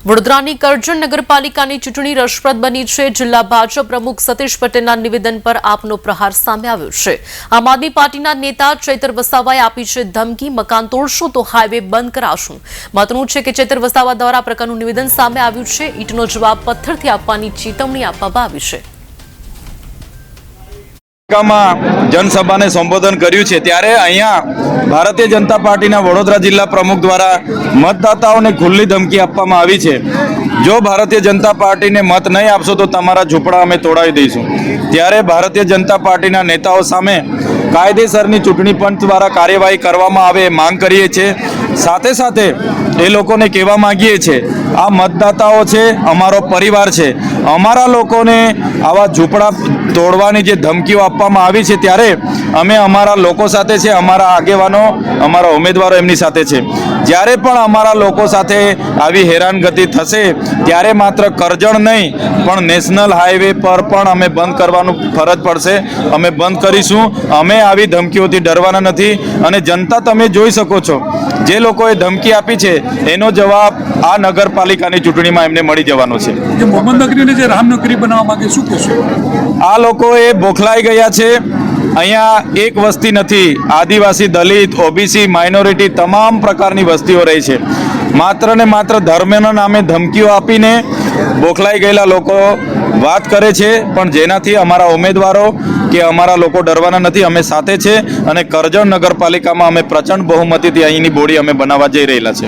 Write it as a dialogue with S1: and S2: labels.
S1: વડોદરાની કરજણ નગરપાલિકાની ચૂંટણી રસપ્રદ બની છે। જિલ્લા ભાજપ પ્રમુખ સતીશ પટેલના નિવેદન પર આપનો પ્રહાર સામે આવ્યો છે। આમ આદમી પાર્ટીના નેતા ચૈતર વસાવાએ આપી છે ધમકી, મકાન તોડશો તો હાઈવે બંધ કરાશું। મહત્વનું છે કે ચૈતર વસાવા દ્વારા આ પ્રકારનું નિવેદન સામે આવ્યું છે। ઈંટનો જવાબ પથ્થરથી આપવાની ચેતવણી આપવામાં આવી છે।
S2: जनसभा ने संबोधन कर्यु छे त्यारे अहींया भारतीय जनता पार्टी वडोदरा जिला प्रमुख द्वारा मतदाताओं ने खुल्ली धमकी आपवामां आवी छे। जो भारतीय जनता पार्टी ने मत नहीं आपशो तो तमारा झूंपड़ा अमे तोड़ावी दईशुं। त्यारे भारतीय जनता पार्टी नेताओं सामे कायदेसरनी चूंटणी पंच द्वारा कार्यवाही करवामां आवे मांग करीए छे। साथे साथे ए लोकोने कहेवा मांगीए छे आ मतदाताओ छे, अमारो परिवार छे, अमारा लोकोने आवा झूंपड़ा तोड़वानी जे धमकीओ आपवामां आवी छे त्यारे अमे अमारा लोको साथे छे, अमारा आगेवानो, अमारा उम्मीदवारो एमनी साथे छे। ज्यारे पण अमारा लोको साथे आवी हैरानगति थशे त्यारे मात्र करजण नहीं पण नेशनल हाईवे पर पण अमे बंद करवानुं फरज पड़शे। अमे बंद करीशुं। अमे आवी धमकीओथी डरवाना नथी अने जनता तमे जोई शको छो जे लोकोए धमकी आपी छे एनो जवाब आ नगरपालिकानी चूंटणीमां एमने मळी जवानो छे।
S3: जे मोहम्मदनगरीने जे रामनगरी बनाववा मांगे शुं कहेशो?
S2: आ लोकोए बोखलाई गया छे। अहींया एक वस्ती नहीं, आदिवासी, दलित, ओबीसी, माइनोरिटी तमाम प्रकारनी वस्तीओ रही है। मात्र ने मात्र धर्मना नामे धमकीओ आपीने बोखलाई गयेला लोको बात करे छे, पण जेनाथी अमारा उम्मीदवारो के अमारा लोको डरवाना नथी। अमे साथे छे अने करजण नगरपालिकामां अमे प्रचंड बहुमतीथी અહીંની બોડી અમે બનાવવા જઈ રહેલા છે।